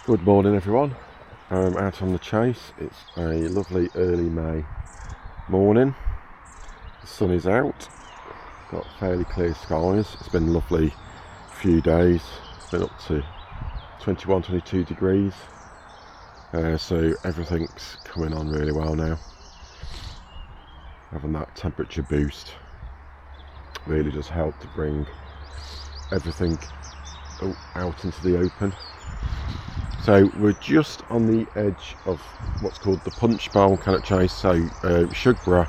Good morning everyone, I'm out on the chase. It's a lovely early May morning, the sun is out, got fairly clear skies. It's been a lovely few days, it's been up to 21-22 degrees, so everything's coming on really well now. Having that temperature boost really does help to bring everything out into the open. So we're just on the edge of what's called the punch bowl, Cannock Chase. So Shugborough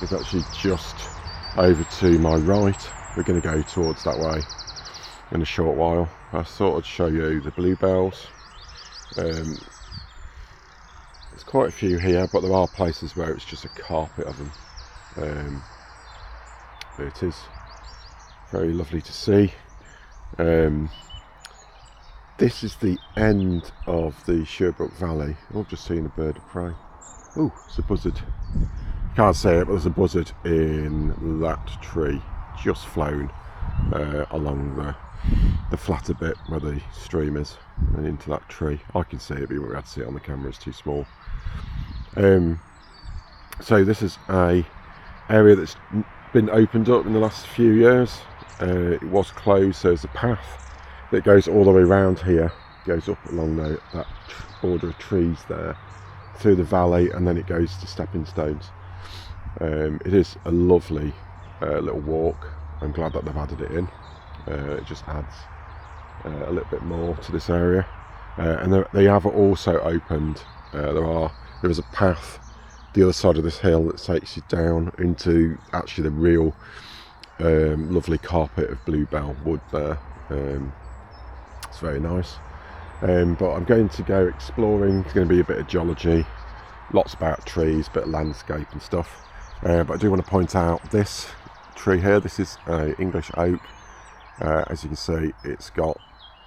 is actually just over to my right. We're going to go towards that way in a short while. I thought I'd show you the bluebells. There's quite a few here, but there are places where it's just a carpet of them. But it is very lovely to see. This is the end of the Shugborough Valley. Oh, I've just seen a bird of prey. Oh, it's a buzzard. Can't see it, but there's a buzzard in that tree, just flown along the flatter bit where the stream is, and into that tree. I can see it, but you won't be able to see it on the camera, it's too small. So this is a area that's been opened up in the last few years. It was closed, so there's a path that goes all the way around here, goes up along that border of trees there, through the valley, and then it goes to stepping stones. It is a lovely little walk. I'm glad that they've added it in. It just adds a little bit more to this area. And they have also opened, there is a path the other side of this hill that takes you down into actually the real lovely carpet of bluebell wood there. It's very nice, but I'm going to go exploring. It's going to be a bit of geology, lots about trees, bit of landscape and stuff, but I do want to point out this tree here. This is English oak. As you can see, it's got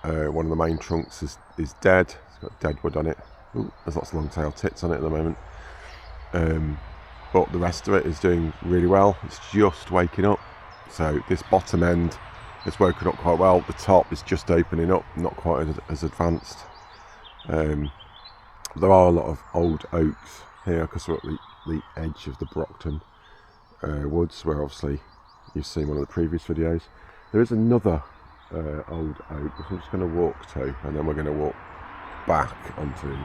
one of the main trunks is dead. It's got dead wood on it. Ooh, there's lots of long tailed tits on it at the moment, but the rest of it is doing really well. It's just waking up, so this bottom end it's woken up quite well. The top is just opening up, not quite as advanced. There are a lot of old oaks here because we're at the edge of the Brockton woods, where obviously you've seen one of the previous videos. There is another old oak which I'm just going to walk to, and then we're going to walk back onto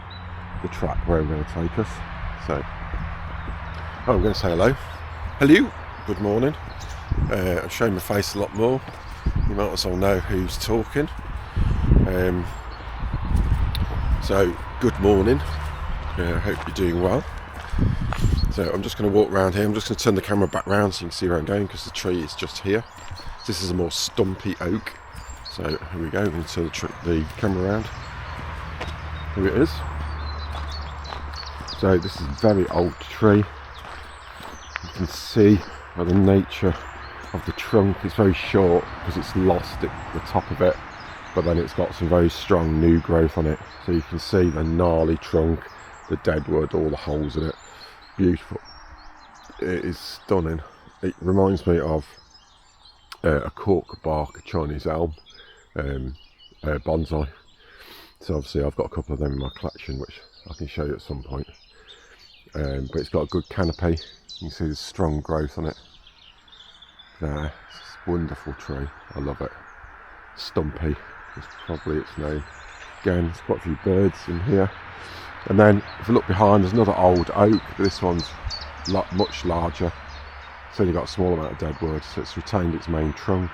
the track where we're going to take us. So I'm going to say hello. Hello, good morning. I'm showing my face a lot more. You might as well know who's talking. So good morning, I hope you're doing well. So I'm just going to walk around here. I'm just going to turn the camera back round so you can see where I'm going, because the tree is just here. This is a more stumpy oak. So here we go, I'm going to turn the camera around. Here it is. So this is a very old tree. You can see by the nature of the trunk, it's very short because it's lost at the top of it, but then it's got some very strong new growth on it. So you can see the gnarly trunk, the dead wood, all the holes in it. Beautiful. It is stunning. It reminds me of a cork bark Chinese elm bonsai. So obviously I've got a couple of them in my collection which I can show you at some point. But it's got a good canopy. You can see the strong growth on it. There, it's a wonderful tree. I love it. Stumpy is probably its name. Again, there's quite a few birds in here. And then if you look behind, there's another old oak, but this one's much larger. It's only got a small amount of dead wood, so it's retained its main trunk.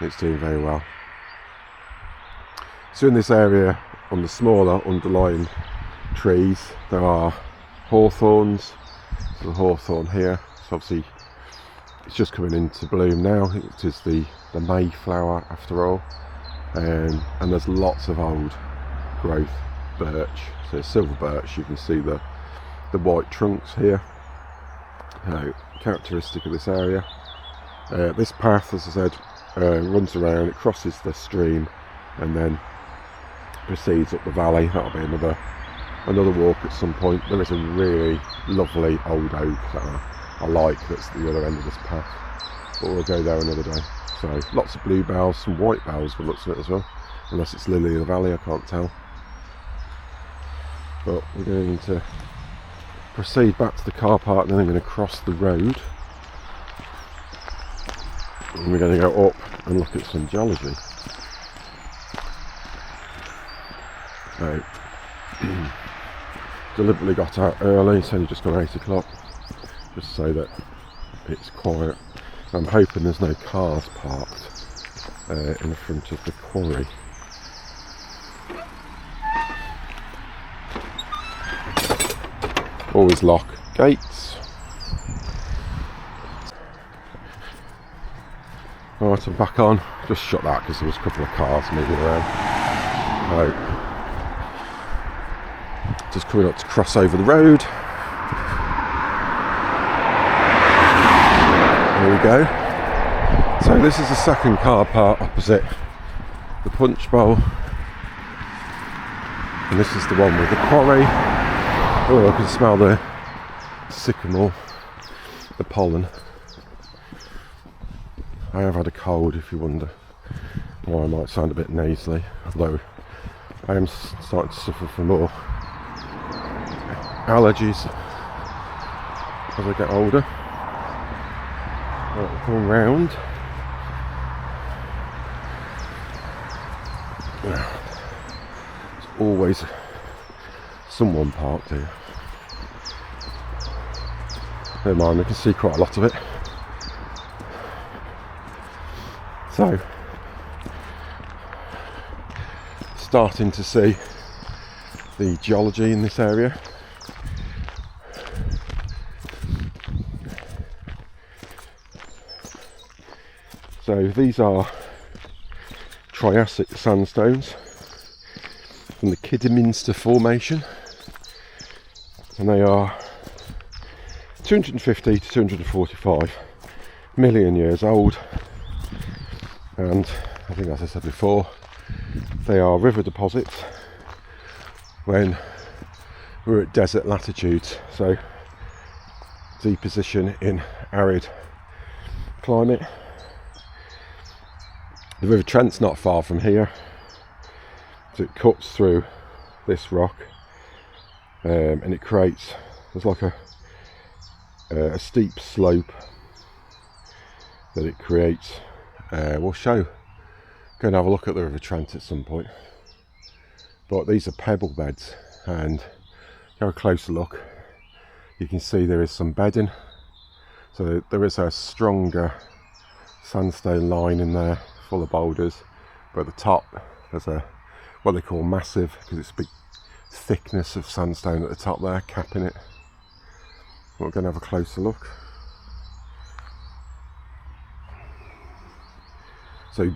It's doing very well. So in this area, on the smaller underlying trees, there are hawthorns. So the hawthorn here, so obviously it's just coming into bloom now. It is the Mayflower after all, and there's lots of old growth birch. So silver birch, you can see the white trunks here. Characteristic of this area. This path, as I said, runs around, it crosses the stream and then proceeds up the valley. That'll be another walk at some point. There is a really lovely old oak that I like, that's the other end of this path, but we'll go there another day. So lots of bluebells, some white bells by the looks of it as well, unless it's lily of the valley, I can't tell. But we're going to proceed back to the car park, and then I'm going to cross the road, and we're going to go up and look at some geology. So, deliberately got out early, it's only just gone 8 o'clock, just so that it's quiet. I'm hoping there's no cars parked in the front of the quarry. Always lock gates. Right, I'm back on. Just shut that because there was a couple of cars moving around. So, just coming up to cross over the road. There we go. So this is the second car park opposite the punch bowl, and this is the one with the quarry. Oh, I can smell the sycamore, the pollen. I have had a cold, if you wonder why I might sound a bit nasally, although I am starting to suffer from more allergies as I get older. Right, going round. There's always someone parked here. Never mind, I can see quite a lot of it. So, starting to see the geology in this area. So these are Triassic sandstones from the Kidderminster Formation, and they are 250 to 245 million years old, and I think, as I said before, they are river deposits when we're at desert latitudes, so deposition in arid climate. The River Trent's not far from here, so it cuts through this rock, and it creates, there's like a steep slope that it creates. We'll go and have a look at the River Trent at some point. But these are pebble beds, and have a closer look, you can see there is some bedding, so there is a stronger sandstone line in there full of boulders, but at the top there's a what they call massive, because it's a big thickness of sandstone at the top there capping it. We're going to have a closer look. So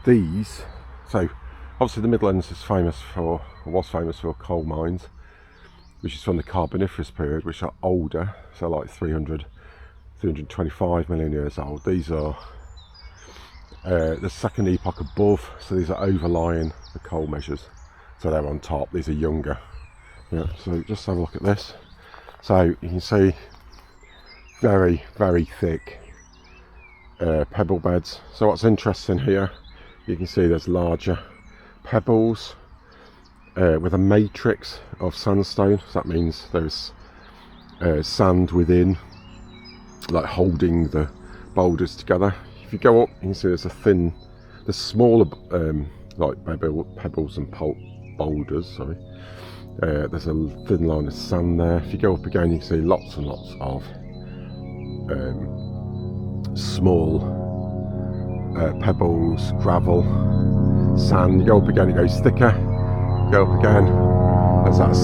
obviously the Midlands is famous for, or was famous for, coal mines, which is from the Carboniferous period, which are older, so like 325 million years old. These are the second epoch above, so these are overlying the coal measures, so they're on top. These are younger. Yeah, so just have a look at this. So you can see very, very thick pebble beds. So what's interesting here, you can see there's larger pebbles with a matrix of sandstone, so that means there's sand within, like holding the boulders together. If you go up, you can see there's smaller like pebbles and boulders, sorry. There's a thin line of sand there. If you go up again, you can see lots and lots of small pebbles, gravel, sand. You go up again, it goes thicker. You go up again, there's that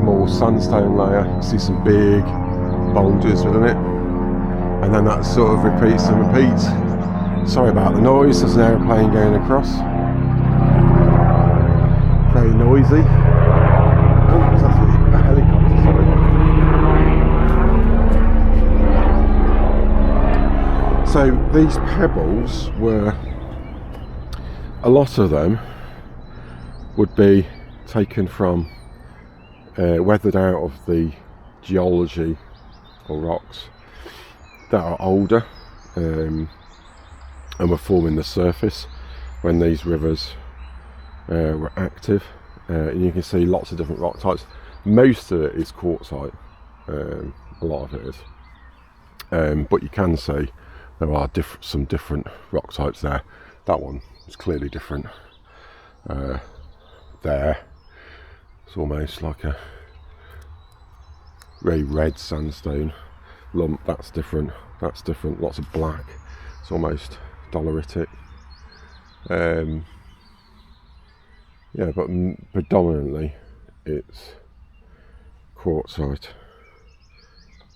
more sandstone layer. You see some big boulders within it, and then that sort of repeats and repeats. Sorry about the noise, there's an aeroplane going across. Very noisy. Oh, it's actually a helicopter, sorry. So these pebbles were, a lot of them would be taken from, weathered out of the geology or rocks that are older, and were forming the surface when these rivers were active. And you can see lots of different rock types. Most of it is quartzite, a lot of it is, but you can see there are some different rock types there. That one is clearly different. There, it's almost like a very red sandstone lump. That's different. That's different. Lots of black. It's almost doleritic. Yeah, but predominantly it's quartzite.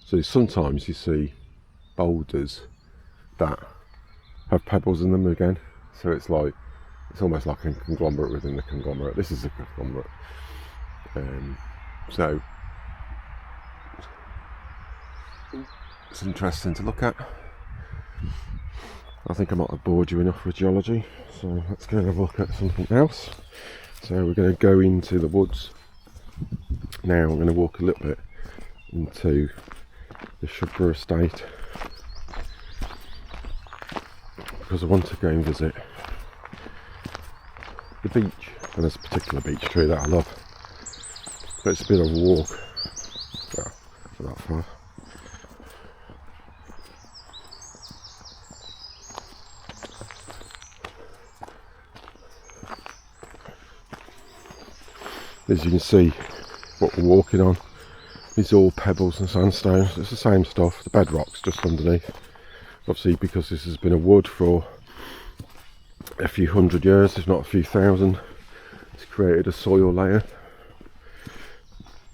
So sometimes you see boulders that have pebbles in them again. So it's almost like a conglomerate within the conglomerate. This is a conglomerate. So it's interesting to look at. I think I might have bored you enough with geology, so let's go and have a look at something else. So we're going to go into the woods now. I'm going to walk a little bit into the Shugborough Estate because I want to go and visit the beech, and there's a particular beech tree that I love, but it's a bit of a walk. Well, not that far. As you can see, what we're walking on is all pebbles and sandstone. It's the same stuff. The bedrock's just underneath. Obviously, because this has been a wood for a few hundred years, if not a few thousand, it's created a soil layer,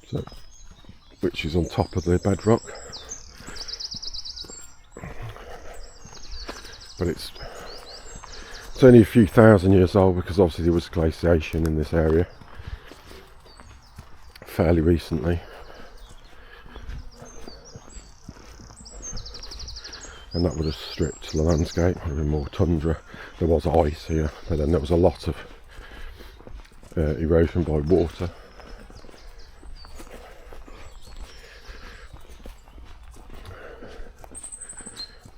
so, which is on top of the bedrock. But it's only a few thousand years old, because obviously there was glaciation in this area fairly recently, and that would have stripped the landscape. Would have been more tundra. There was ice here, but then there was a lot of erosion by water.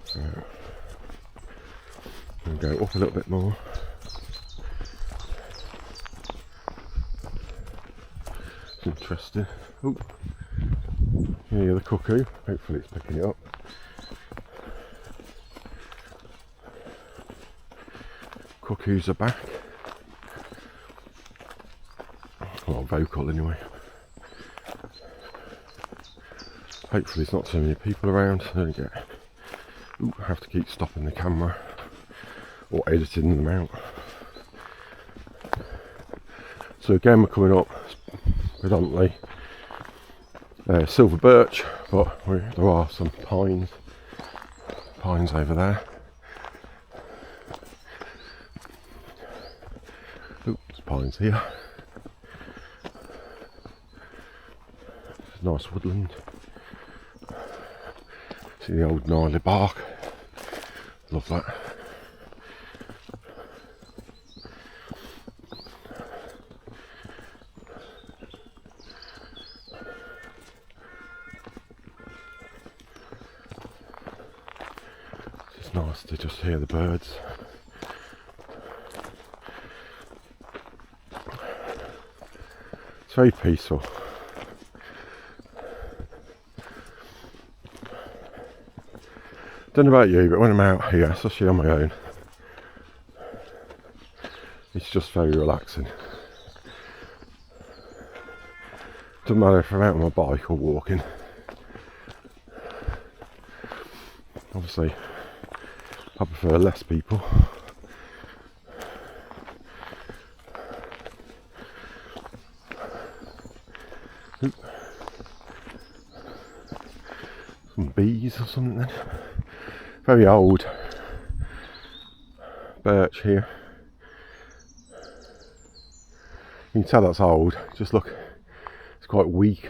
So we'll go up a little bit more. Interesting. Oh, you hear the cuckoo. Hopefully it's picking it up. Cuckoos are back. Well, vocal anyway. Hopefully there's not too many people around. I don't get. Ooh, I have to keep stopping the camera or editing them out. So again, we're coming up predominantly silver birch, but there are some pines over there. Ooh, there's pines here. It's a nice woodland. See the old gnarly bark. Love that. It's nice to just hear the birds. It's very peaceful. Don't know about you, but when I'm out here, especially on my own, it's just very relaxing. Doesn't matter if I'm out on my bike or walking. Obviously, I prefer less people. Oop. Some bees or something. Very old birch here. You can tell that's old. Just look, it's quite weak.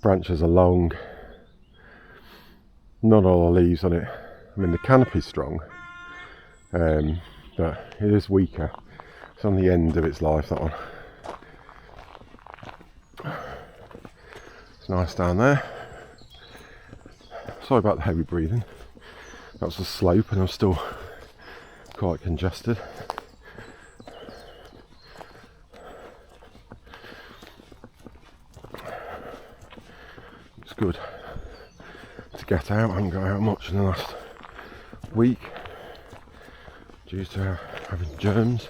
Branches are long. Not all the leaves on it. I mean, the canopy's strong, but it is weaker. It's on the end of its life, that one. It's nice down there. Sorry about the heavy breathing. That was the slope and I'm still quite congested. looks good to get out. I haven't got out much in the last week due to having germs,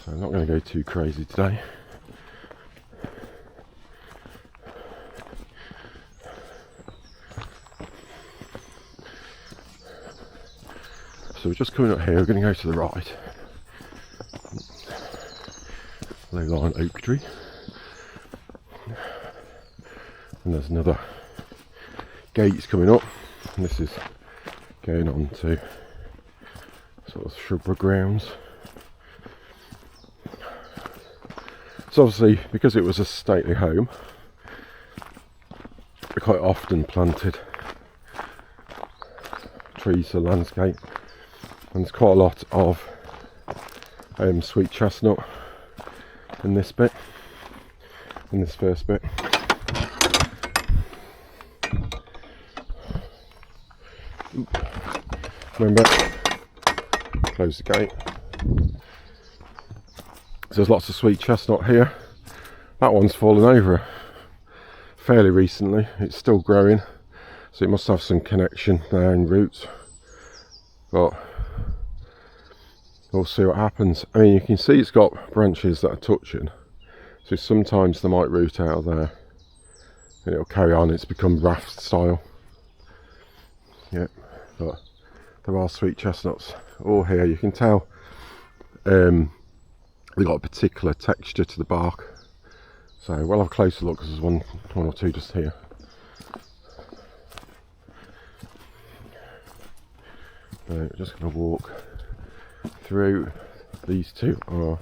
so I'm not going to go too crazy today. So we're just coming up here, we're going to go to the right. Low line oak tree. And there's another gates coming up, and this is going on to sort of Shugborough grounds. So obviously, because it was a stately home, we quite often planted trees to landscape, and there's quite a lot of sweet chestnut in this bit, in this first bit. Remember, close the gate. So there's lots of sweet chestnut here. That one's fallen over fairly recently. It's still growing, so it must have some connection there in roots, but we'll see what happens. I mean, you can see it's got branches that are touching, so sometimes they might root out of there and it'll carry on. It's become raft style. Yep, but there are sweet chestnuts all here. You can tell they've got a particular texture to the bark, so we'll have a closer look because there's one or two just here. So just going to walk through. These two are,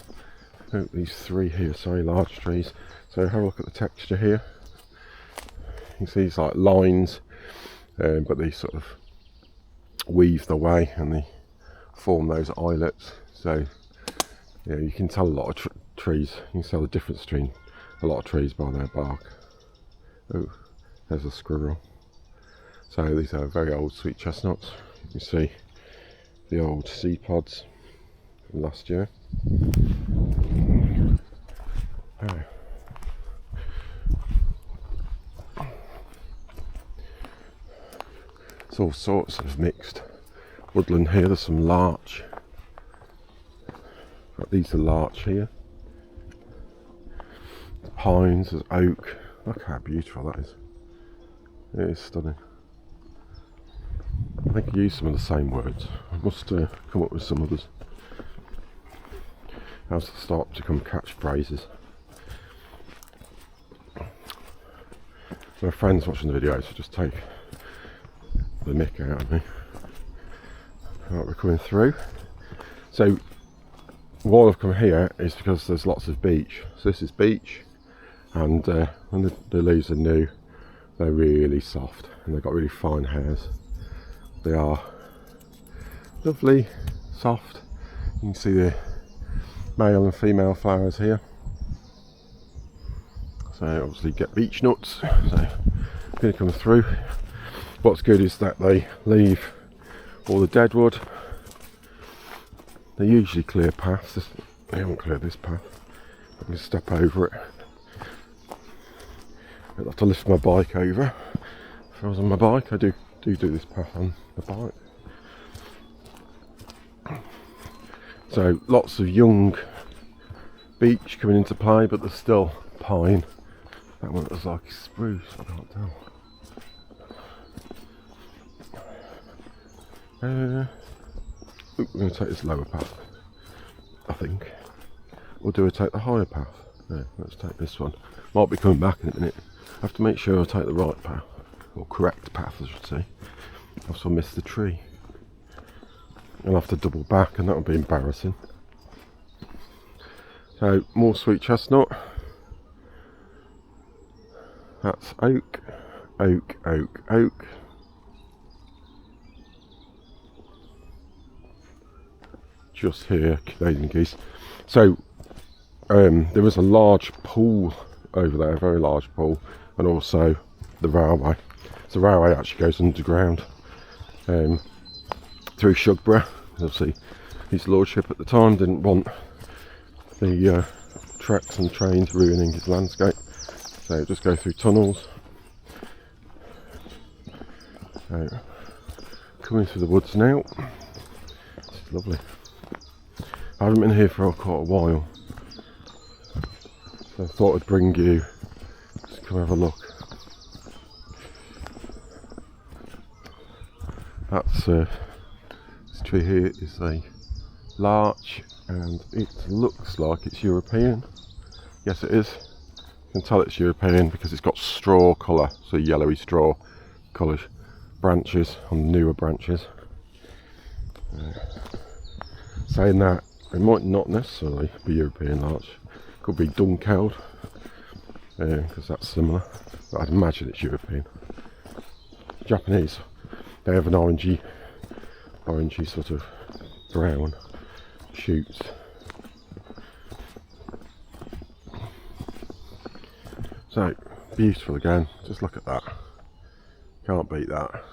oh, these three here, sorry, large trees. So have a look at the texture here. You can see it's like lines, but they sort of weave their way and they form those eyelets. So yeah, you can tell a lot of trees, you can tell the difference between a lot of trees by their bark. Oh, there's a squirrel. So these are very old sweet chestnuts. You can see the old seed pods from last year. Oh. It's all sorts of mixed woodland here. There's some larch. These are larch here. There's pines, there's oak. Look how beautiful that is. It is stunning. I think I used some of the same words. I must come up with some others. I have to start to become catchphrases. My friend's watching the video, so just take the mick out of me. Right, we're coming through. So why I've come here is because there's lots of beech. So this is beech, and when the leaves are new, they're really soft and they've got really fine hairs. They are lovely, soft. You can see the male and female flowers here. So obviously get beech nuts. So I'm going to come through. What's good is that they leave all the dead wood. They usually clear paths. They haven't cleared this path. I'm going to step over it. I'll have to lift my bike over. If I was on my bike, I do this path on the bike. So lots of young beech coming into play, but there's still pine. That one was like spruce, I can't tell. We're going to take this lower path, I think. Or do I take the higher path? No, let's take this one. Might be coming back in a minute. I have to make sure I take the right path, or correct path I should say. Else I'll miss the tree. I'll have to double back and that would be embarrassing. So more sweet chestnut. That's oak, oak, oak, oak. Just here, Canadian geese. So there was a large pool over there, a very large pool, and also the railway. So the railway actually goes underground through Shugborough. Obviously his lordship at the time didn't want the tracks and trains ruining his landscape, So just go through tunnels. So coming through the woods now. This is lovely. I haven't been here for quite a while, so I thought I'd bring you, just come have a look. That's this tree here is a larch, and it looks like it's European. Yes, it is. You can tell it's European because it's got straw colour, so yellowy straw colour branches on newer branches. Saying that, it might not necessarily be European larch. Could be Dunkeld, because that's similar. But I'd imagine it's European. Japanese, they have an orangey sort of brown shoots. So beautiful again. Just look at that. Can't beat that.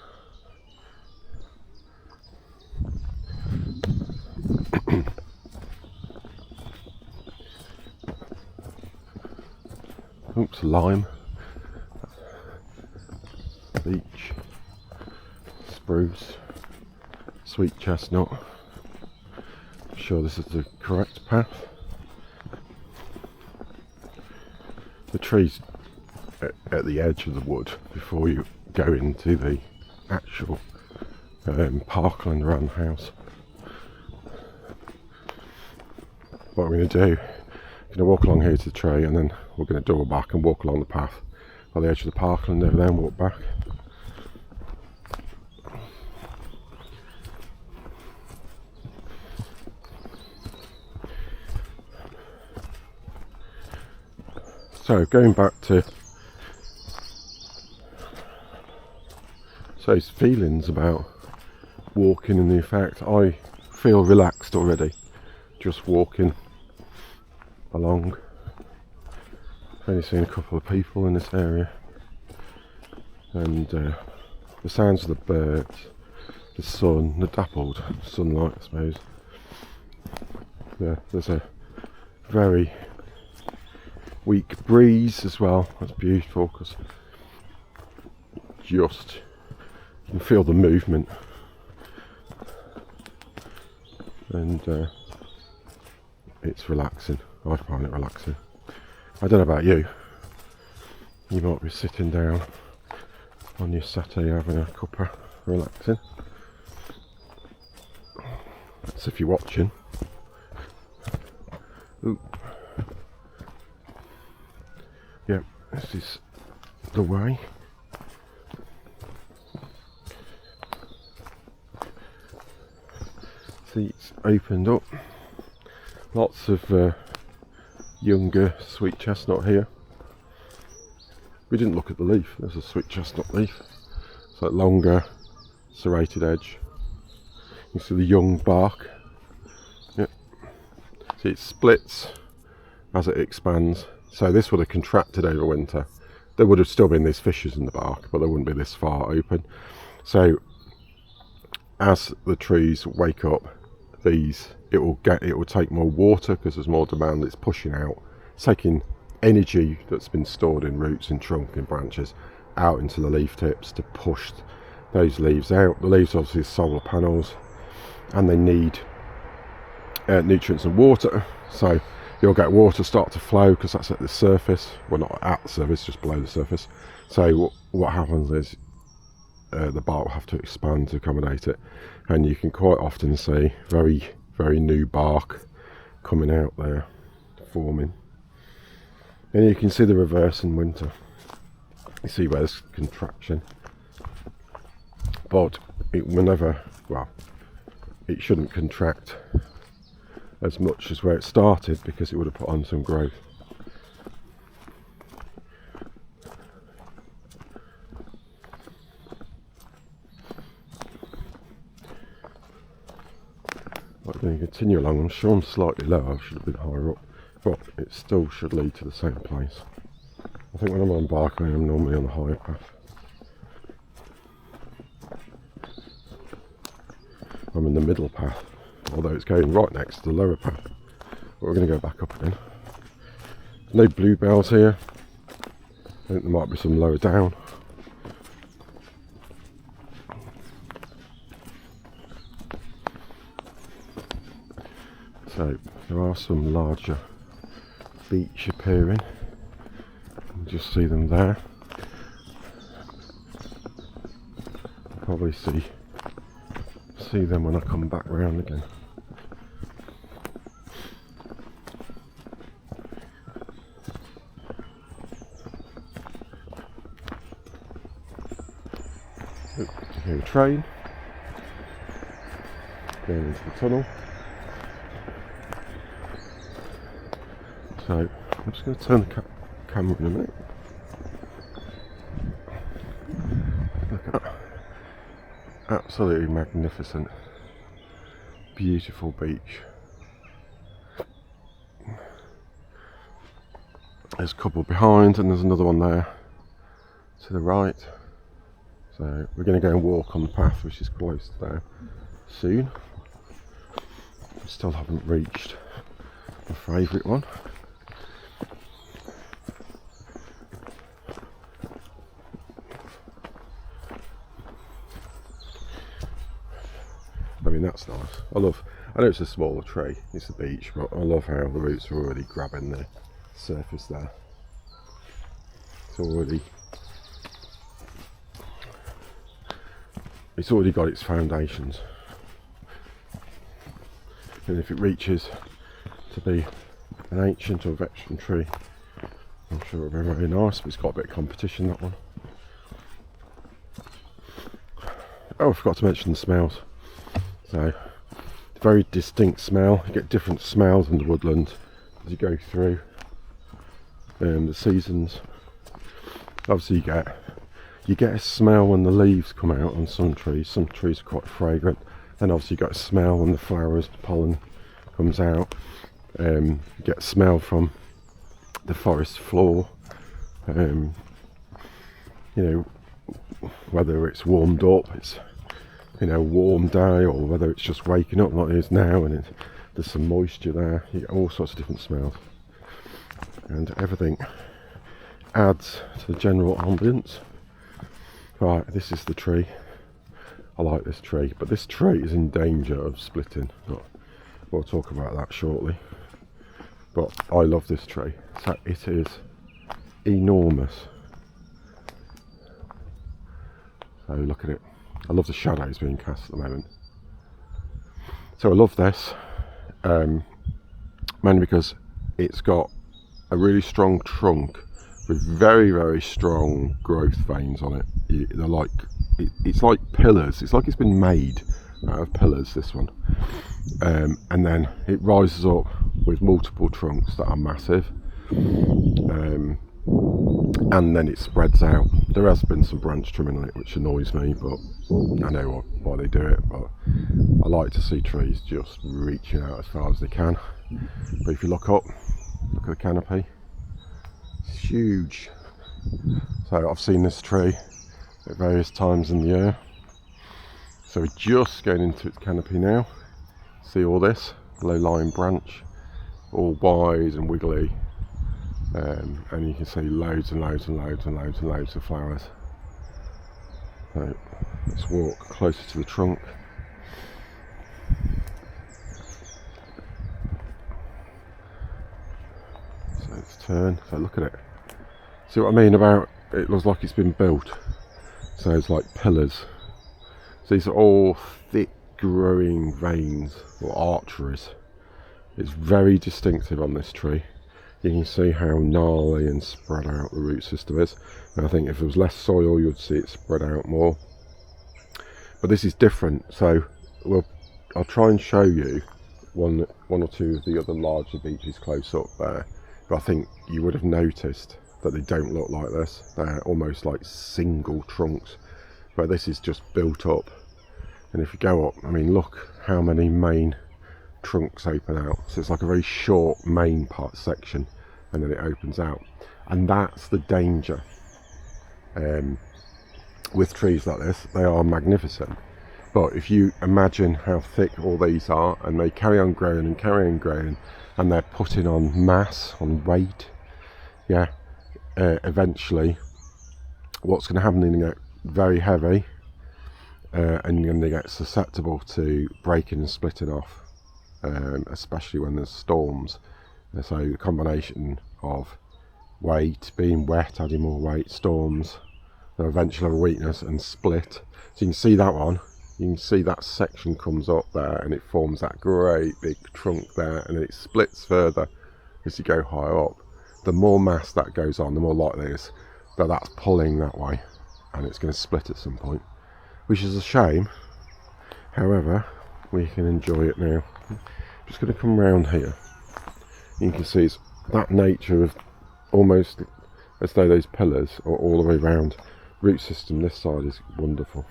Oops, lime, beech, spruce, sweet chestnut. I'm sure this is the correct path. The trees at the edge of the wood before you go into the actual parkland around the house. What we're going to do, I'm going to walk along here to the tree, and then we're going to double back and walk along the path by the edge of the parkland over there and walk back. So going back to those feelings about walking and the effect, I feel relaxed already just walking along. I've only seen a couple of people in this area, and the sounds of the birds, the sun, the dappled sunlight, I suppose. Yeah, there's a very weak breeze as well. That's beautiful because just you can feel the movement, and it's relaxing. I find it relaxing. I don't know about you. You might be sitting down on your settee having a cuppa, relaxing. That's if you're watching. Ooh. Yep, this is the way. See, it's opened up. Lots of younger sweet chestnut here. We didn't look at the leaf. There's a sweet chestnut leaf. It's like longer, serrated edge. You see the young bark. Yep. See, it splits as it expands. So this would have contracted over winter. There would have still been these fissures in the bark, but they wouldn't be this far open. So as the trees wake up, it will take more water because there's more demand. It's pushing out, it's taking energy that's been stored in roots and trunk and branches out into the leaf tips to push those leaves out. The leaves obviously are solar panels, and they need nutrients and water. So you'll get water start to flow because that's at the surface. Well, not at the surface, just below the surface. So what happens is the bark will have to expand to accommodate it, and you can quite often see very, very new bark coming out there, forming. And you can see the reverse in winter. You see where there's contraction, but it will never, well, it shouldn't contract as much as where it started because it would have put on some growth. I'm going to continue along. I'm sure I'm slightly lower, I should have been higher up, but it still should lead to the same place. I think when I'm on bark I am normally on the higher path. I'm in the middle path, although it's going right next to the lower path. But we're going to go back up again. No bluebells here. think there might be some lower down. So there are some larger beech appearing. You can just see them there. I'll probably see them when I come back round again. Oh, I hear a train going into the tunnel. So I'm just going to turn the camera in a minute. Look at that. Absolutely magnificent, beautiful beach. There's a couple behind and there's another one there to the right. So we're going to go and walk on the path which is close to there soon. We still haven't reached my favourite one. I mean, that's nice. I know it's a smaller tree, it's a beech, but I love how the roots are already grabbing the surface there. It's already got its foundations. And if it reaches to be an ancient or veteran tree, I'm sure it'll be very nice, but it's got a bit of competition, that one. Oh, I forgot to mention the smells. So, very distinct smell. You get different smells in the woodland as you go through the seasons. Obviously you get a smell when the leaves come out on some trees. Some trees are quite fragrant. Then obviously you get a smell when the flowers, the pollen comes out. You get a smell from the forest floor. You know, whether it's warmed up, it's warm day, or whether it's just waking up like it is now and there's some moisture there. You get all sorts of different smells, and everything adds to the general ambience. Right, this is the tree. I like this tree, but this tree is in danger of splitting. We'll talk about that shortly. But I love this tree. So it is enormous. So look at it. I love the shadows being cast at the moment. So I love this, mainly because it's got a really strong trunk with very, very strong growth veins on it. They're like, it's like pillars. It's like it's been made out of pillars, this one. And then it rises up with multiple trunks that are massive. And then it spreads out. There has been some branch trimming on it, which annoys me, but I know why they do it. But I like to see trees just reaching out as far as they can. But if you look up, look at the canopy, it's huge. So I've seen this tree at various times in the year. So we're just going into its canopy now. See all this low-lying branch, all wide and wiggly. And you can see loads and loads and loads and loads and loads of flowers. So let's walk closer to the trunk. So let's turn. So look at it. See what I mean about it looks like it's been built. So it's like pillars. So these are all thick growing veins or arteries. It's very distinctive on this tree. You can see how gnarly and spread out the root system is. And I think if there was less soil, you'd see it spread out more. But this is different, so I'll try and show you one or two of the other larger beeches close up there. But I think you would have noticed that they don't look like this. They're almost like single trunks. But this is just built up. And if you go up, I mean, look how many main trunks open out. So it's like a very short main part section, and then it opens out. And that's the danger with trees like this. They are magnificent, but if you imagine how thick all these are, and they carry on growing and carry on growing, and they're putting on mass, on weight, yeah, eventually what's going to happen is they get very heavy, and then they get susceptible to breaking and splitting off, especially when there's storms. So the combination of weight, being wet, adding more weight, storms, they'll eventually have a weakness and split. So you can see that one, you can see that section comes up there and it forms that great big trunk there, and it splits further as you go higher up. The more mass that goes on, the more likely it is that that's pulling that way and it's going to split at some point, which is a shame. However, we can enjoy it now. I'm just going to come round here. You can see it's that nature of almost as though those pillars are all the way round. Root system this side is wonderful.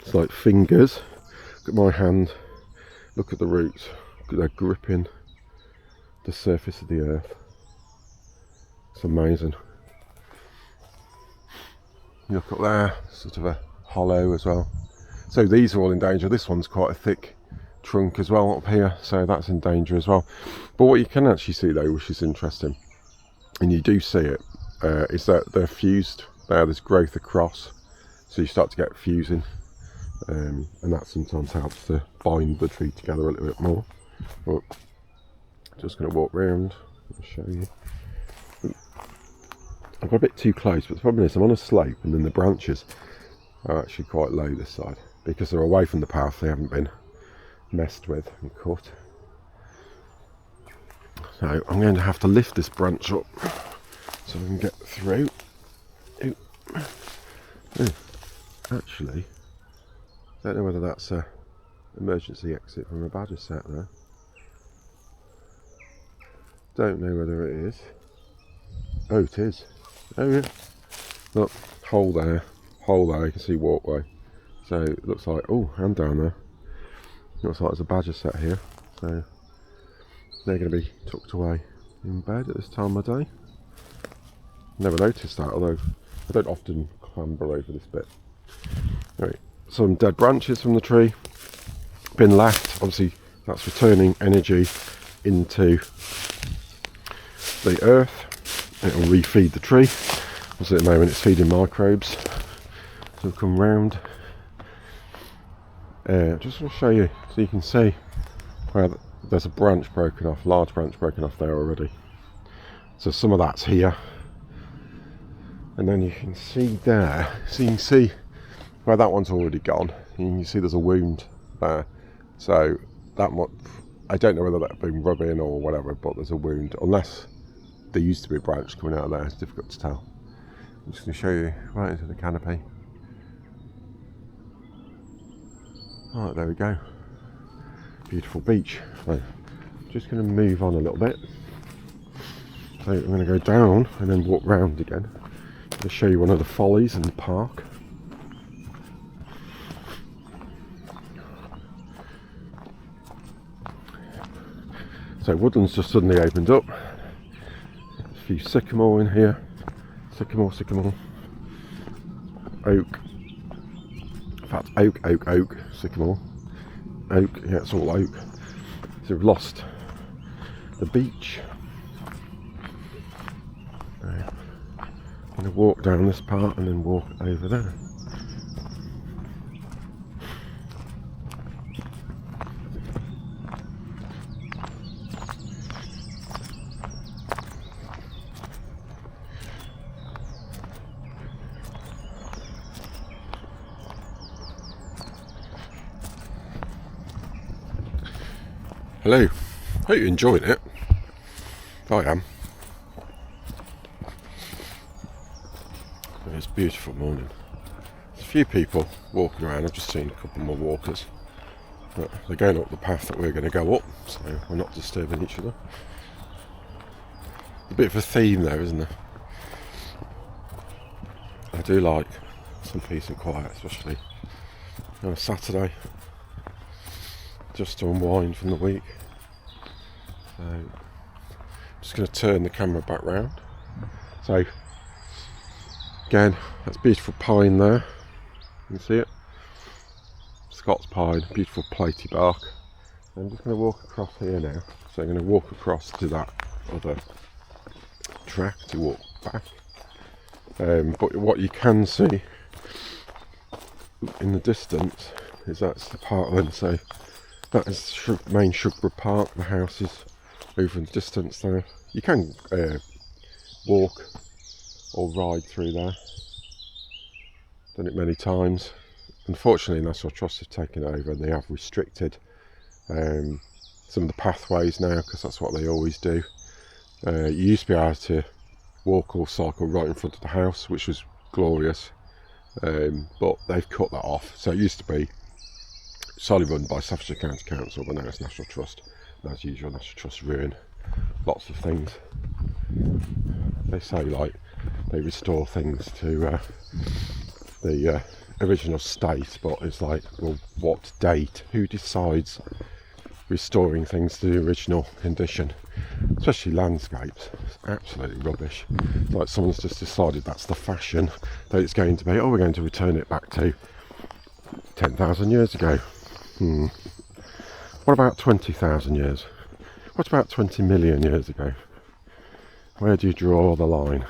It's like fingers. Look at my hand, look at the roots, they're gripping the surface of the earth. It's amazing. You look up there, sort of a hollow as well. So these are all in danger. This one's quite a thick trunk as well up here, so that's in danger as well. But what you can actually see though, which is interesting, and you do see it, is that they're fused. There's growth across, so you start to get fusing, and that sometimes helps to bind the tree together a little bit more. But just going to walk round and show you. I've got a bit too close, but the problem is I'm on a slope and then the branches are actually quite low this side because they're away from the path. They haven't been messed with and cut. So I'm going to have to lift this branch up so I can get through. Ooh. Ooh. Actually, I don't know whether that's a emergency exit from a badger set there. Don't know whether it is. Oh, it is. Oh yeah. Look, hole there, you can see walkway. So it looks like, oh, and down there. Looks like there's a badger set here. So they're going to be tucked away in bed at this time of day. Never noticed that, although I don't often clamber over this bit. Right, some dead branches from the tree. Been left, obviously that's returning energy into the earth. It will refeed the tree. Obviously at the moment it's feeding microbes. So we'll come round. Just want to show you so you can see where there's a branch broken off, large branch broken off there already. So some of that's here. And then you can see there, so you can see where that one's already gone. You can see there's a wound there. So that one, I don't know whether that's been rubbing or whatever, but there's a wound. Unless there used to be a branch coming out of there, it's difficult to tell. I'm just going to show you right into the canopy. Right, there we go. Beautiful beech. So, just going to move on a little bit. So I'm going to go down and then walk round again. To show you one of the follies in the park. So woodland's just suddenly opened up. There's a few sycamore in here. Sycamore. Oak. In fact, oak, sycamore. Oak, yeah, it's all oak. So we've lost the beech. I'm going to walk down this part and then walk over there. Hello, hope you're enjoying it. I am. It's a beautiful morning. There's a few people walking around. I've just seen a couple more walkers, but they're going up the path that we're going to go up, so we're not disturbing each other. A bit of a theme there, isn't there? I do like some peace and quiet, especially on a Saturday, just to unwind from the week. So I'm just going to turn the camera back round. So again, that's beautiful pine there. You can see it. Scots pine, beautiful platy bark. I'm just going to walk across here now. So I'm going to walk across to that other track to walk back. But what you can see in the distance is that's the parkland. So that is main Shugborough Park. The house is over in the distance there. You can walk or ride through there. Done it many times. Unfortunately, National Trust have taken it over and they have restricted some of the pathways now, because that's what they always do. You used to be able to walk or cycle right in front of the house, which was glorious, but they've cut that off. So it used to be solely run by Staffordshire County Council, but now it's National Trust. And as usual, National Trust ruin lots of things. They say like they restore things to the original state, but it's like, well, what date? Who decides restoring things to the original condition? Especially landscapes. It's absolutely rubbish. It's like someone's just decided that's the fashion that it's going to be. Oh, we're going to return it back to 10,000 years ago. What about 20,000 years? What about 20 million years ago? Where do you draw the line?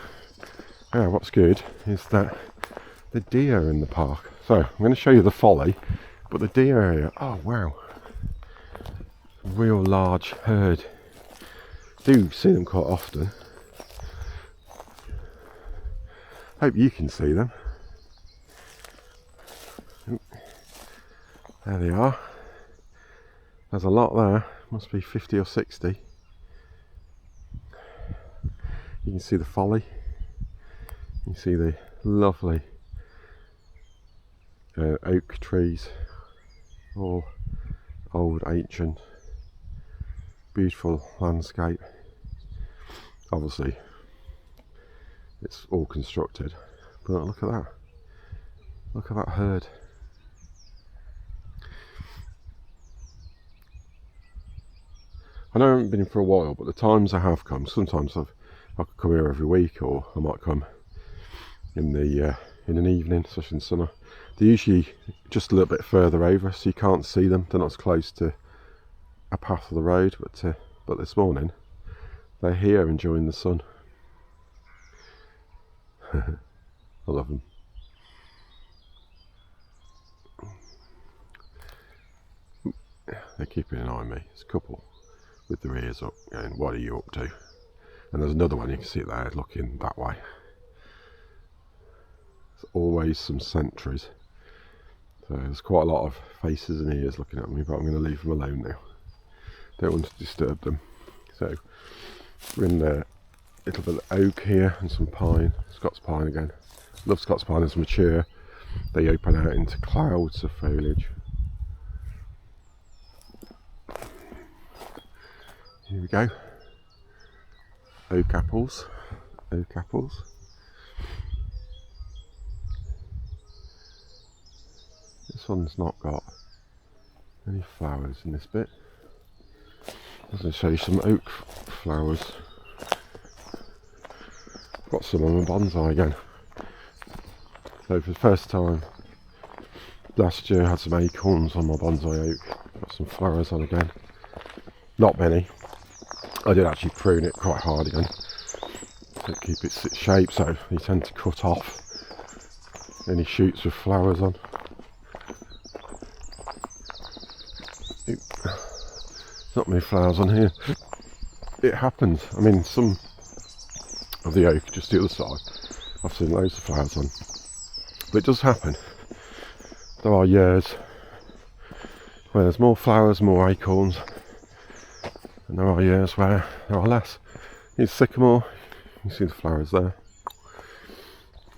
Yeah, what's good is that the deer in the park. So I'm going to show you the folly, but the deer area, oh wow, real large herd. Do see them quite often. Hope you can see them. There they are. There's a lot there, must be 50 or 60. You can see the folly. You can see the lovely oak trees, all old, ancient, beautiful landscape. Obviously it's all constructed, but look at that. Look at that herd. I know I haven't been in for a while, but the times I have come, sometimes I could come here every week, or I might come in the in an evening, especially in summer. They're usually just a little bit further over, so you can't see them. They're not as close to a path of the road, but this morning they're here enjoying the sun. I love them. They're keeping an eye on me. It's a couple with their ears up, going, what are you up to? And there's another one, you can see it there, looking that way. There's always some sentries. So there's quite a lot of faces and ears looking at me, but I'm going to leave them alone now. Don't want to disturb them. So we're in a little bit of oak here and some pine, Scots pine again. Love Scots pine as mature. They open out into clouds of foliage. Here we go. Oak apples. Oak apples. This one's not got any flowers in this bit. I'm going to show you some oak flowers. Got some on my bonsai again. So for the first time last year I had some acorns on my bonsai oak. Got some flowers on again. Not many. I did actually prune it quite hard again to keep its shape, so you tend to cut off any shoots with flowers on. Not many flowers on here. It happens. I mean, some of the oak just the other side I've seen loads of flowers on, but it does happen. There are years where there's more flowers, more acorns, and there are years where there are less. It's sycamore, you can see the flowers there,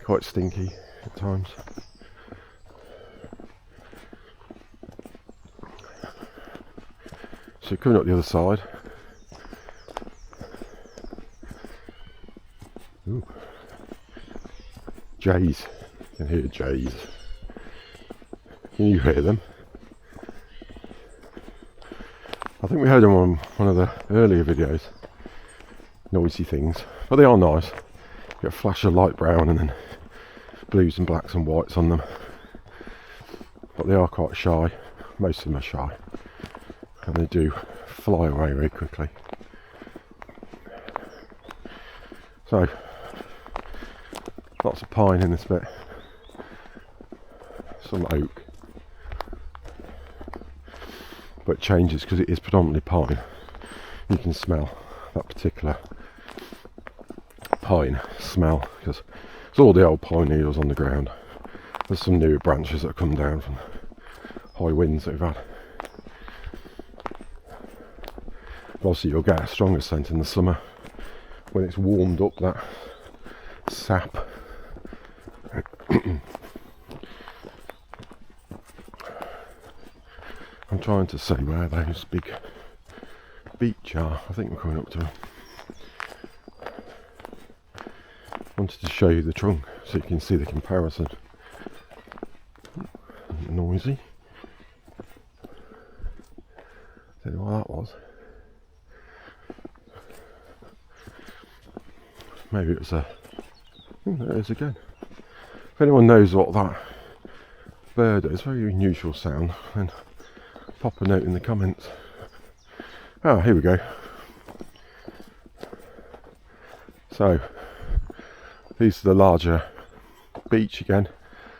quite stinky at times. So coming up the other side. Ooh. Jays, you can hear jays. Can you hear them? I think we heard them on one of the earlier videos. Noisy things, but they are nice. You get a flash of light brown and then blues and blacks and whites on them. But they are quite shy. Most of them are shy. And they do fly away very quickly. So So, lots of pine in this bit, some oak, but it changes because it is predominantly pine. You can smell that particular pine smell because it's all the old pine needles on the ground. There's some new branches that have come down from high winds that we've had. Obviously you'll get a stronger scent in the summer when it's warmed up, that sap. I'm trying to see where those big beech are. I think we're coming up to them. Wanted to show you the trunk so you can see the comparison. Noisy. Don't know what that was. Maybe it was a... there it is again. If anyone knows what that bird is, very unusual sound, then pop a note in the comments. Ah, here we go. So, these are the larger beech again.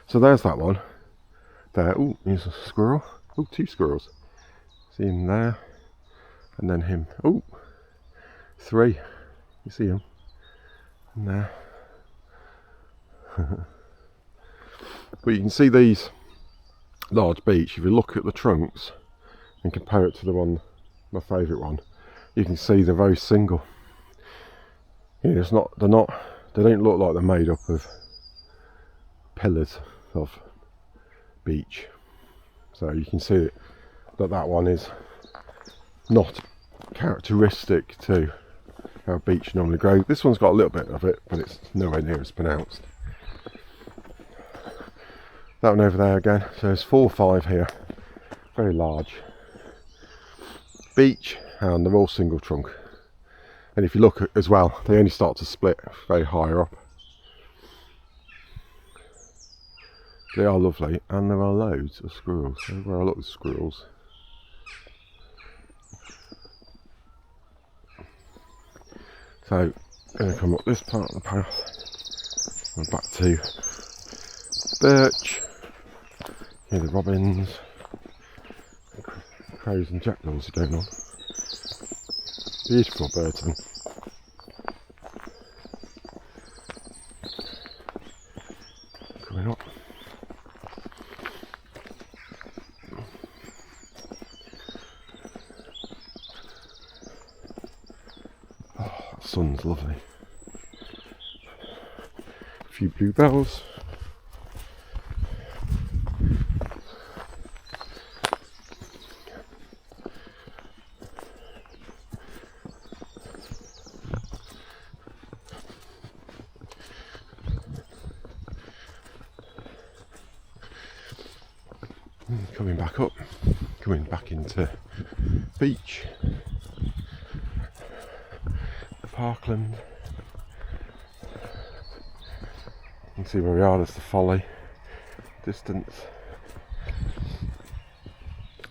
So there's that one. There. Oh, here's a squirrel. Oh, 2 squirrels. See him there. And then him. Oh, 3. You see him? And there. But you can see these large beech. If you look at the trunks and compare it to the one, my favourite one, you can see they're very single. Yeah, they don't look like they're made up of pillars of beech. So you can see that one is not characteristic to how beech normally grows. This one's got a little bit of it, but it's nowhere near as pronounced. That one over there again. So there's 4 or 5 here, very large beech, and they're all single trunk. And if you look at, as well, they only start to split very higher up. They are lovely, and there are loads of squirrels. There are a lot of squirrels. So, I'm going to come up this part of the path and back to birch. Here the robins, crows and jackdaws are going on. Beautiful bird song. Coming up. Oh, that sun's lovely. A few bluebells. Coming back up, coming back into beech, the parkland. You can see where we are, there's the folly, distance.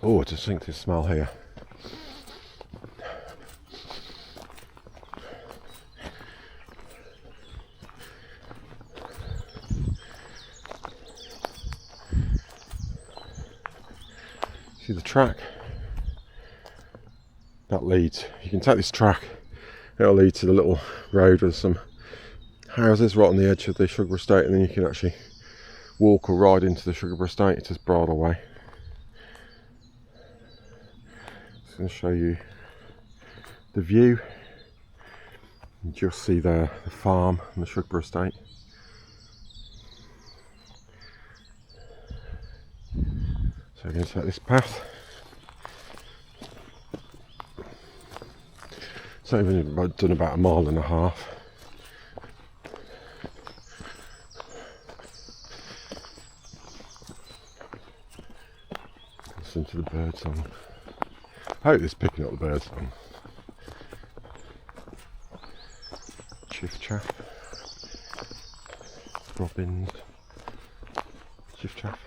Oh, a distinctive smell here. See the track that leads, you can take this track, it'll lead to the little road with some houses right on the edge of the Shugborough Estate, and then you can actually walk or ride into the Shugborough Estate. It's just bridle way. Just going to show you the view. You just see there the farm and the Shugborough Estate. So we're going to take this path. So we've done about 1.5 miles. Listen to the bird song. I hope it's picking up the bird song. Chiff chaff. Robins. Chiff chaff.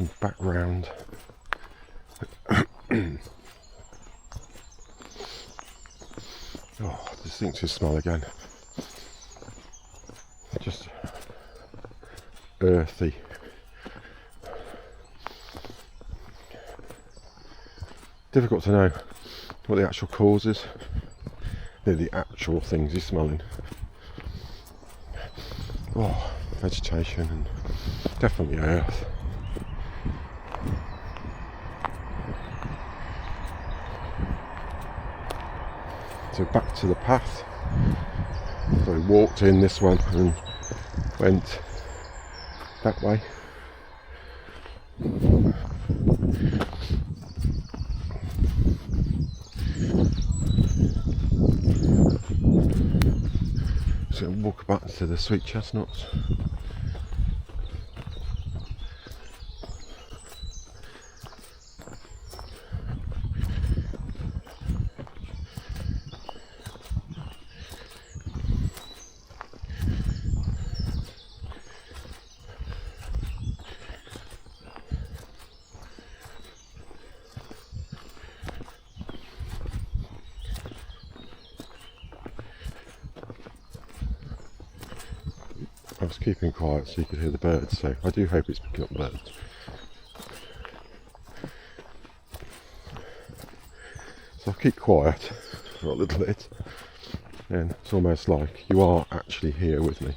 come back round. Oh, distinctive smell again. Just earthy. Difficult to know what the actual cause is. They're the actual things he's smelling. Oh, vegetation and definitely earth. So back to the path. So we walked in this one and went that way. So we'll walk back to the sweet chestnuts. I was keeping quiet so you could hear the birds, so I do hope it's picking up birds. So I'll keep quiet for a little bit, and it's almost like you are actually here with me,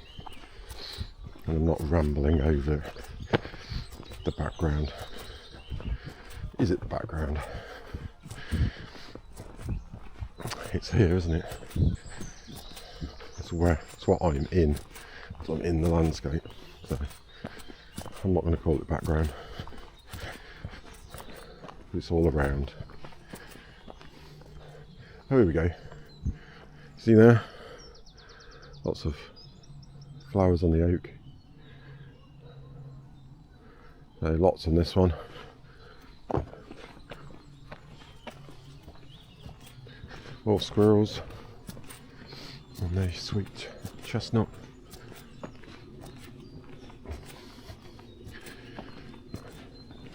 and I'm not rambling over the background. Is it the background? It's here, isn't it? It's what I'm in. So I'm in the landscape, so I'm not going to call it background. It's all around. Oh, here we go. See there? Lots of flowers on the oak. So lots on this one. More squirrels. And a sweet chestnut.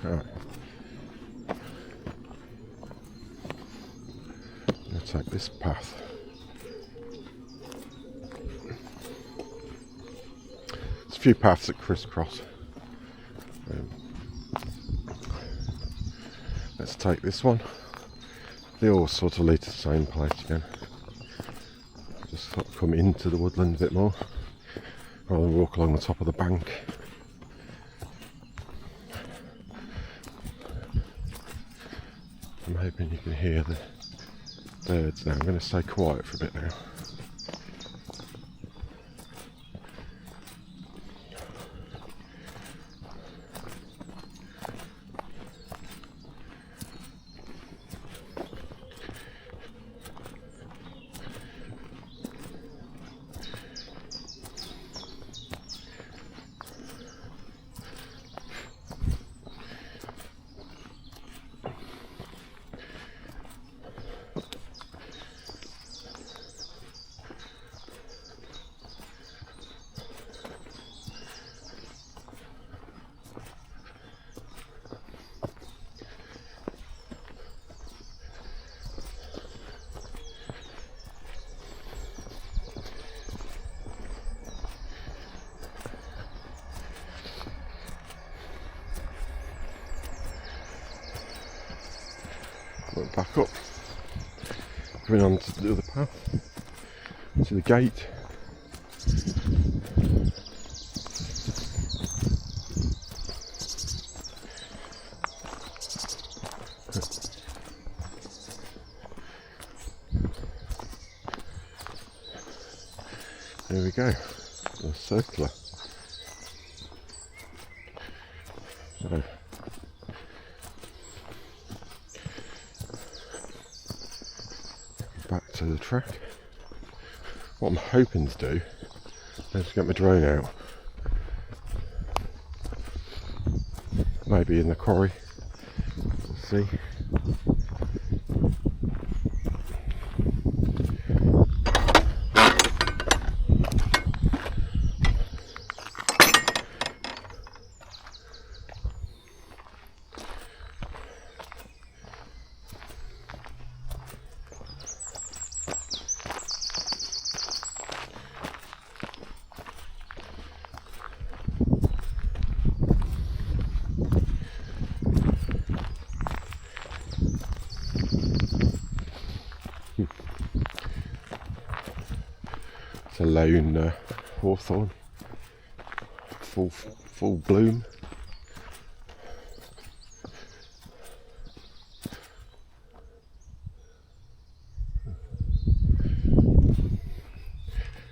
Alright. I'm going to take this path. There's a few paths that crisscross. Let's take this one. They all sort of lead to the same place again. Just sort of come into the woodland a bit more, rather than walk along the top of the bank. I'm hoping you can hear the birds now. I'm going to stay quiet for a bit now. Went back up, going on to the other path, to the gate. There we go, a circular. So, back to the track. What I'm hoping to do is get my drone out, maybe in the quarry, we'll see. It's a lone hawthorn, full bloom.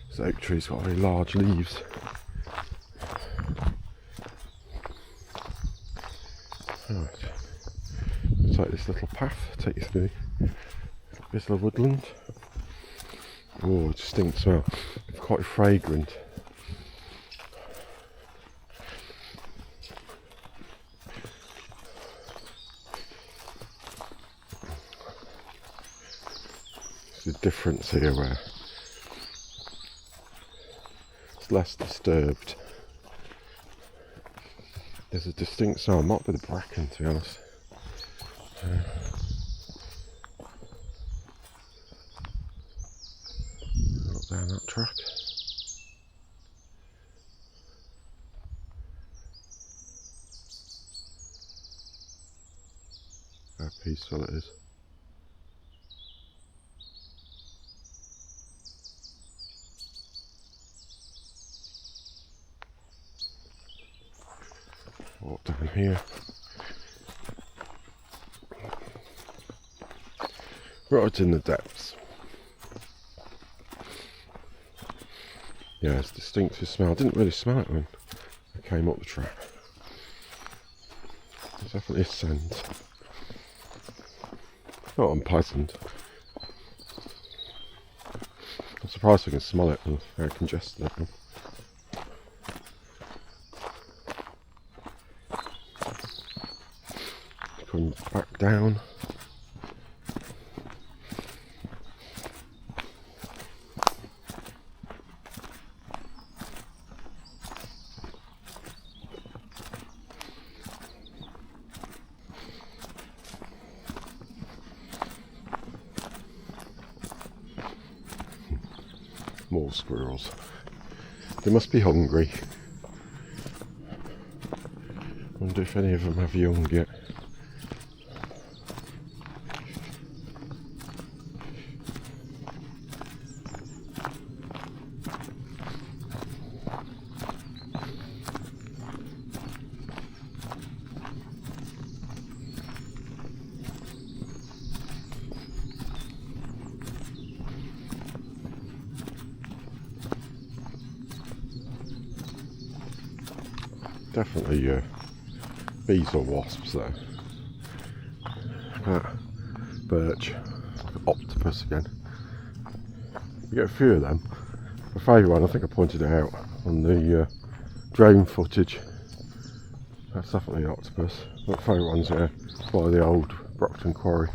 This oak tree's got very large leaves. Right, I'll take this little path, take you through this little woodland. Oh, distinct smell. It's quite fragrant. There's a difference here where it's less disturbed. There's a distinct smell. It might be the bracken, to be honest. Not down that track. How peaceful it is. Walk down here. Right in the depths. Yeah, it's distinctive smell. I didn't really smell it when I came up the track. There's definitely a scent. Not unpleasant. I'm surprised I can smell it with how congested I am. Come back down. More squirrels. They must be hungry. Wonder if any of them have young yet. Definitely bees or wasps there. Birch, like an octopus again. You get a few of them. My favourite one, I think I pointed it out on the drone footage. That's definitely an octopus. My favourite one's by the old Brockton Quarry.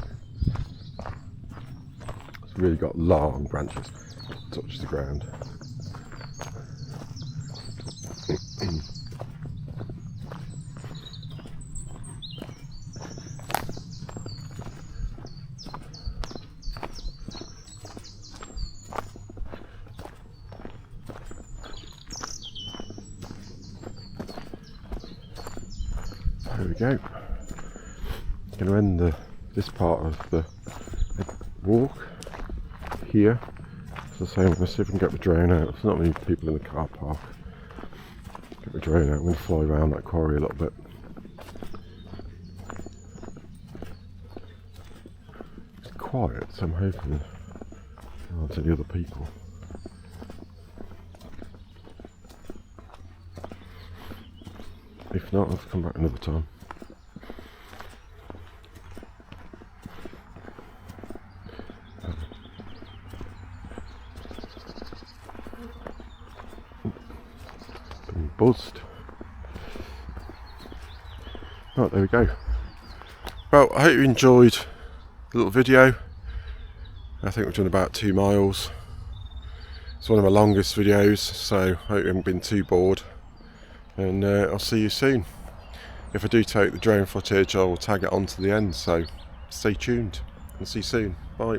It's really got long branches, touch the ground. There we go. I'm going to end this part of the walk here. As I say, I'm going to see if I can get the drone out. There's not many people in the car park. Get the drone out. I'm going to fly around that quarry a little bit. It's quiet, so I'm hoping there aren't any other people. If not, I'll have to come back another time. Been buzzed. Right, there we go. Well, I hope you enjoyed the little video. I think we've done about 2 miles. It's one of my longest videos, so I hope you haven't been too bored. And I'll see you soon. If I do take the drone footage, I will tag it on to the end, so stay tuned and see you soon. Bye.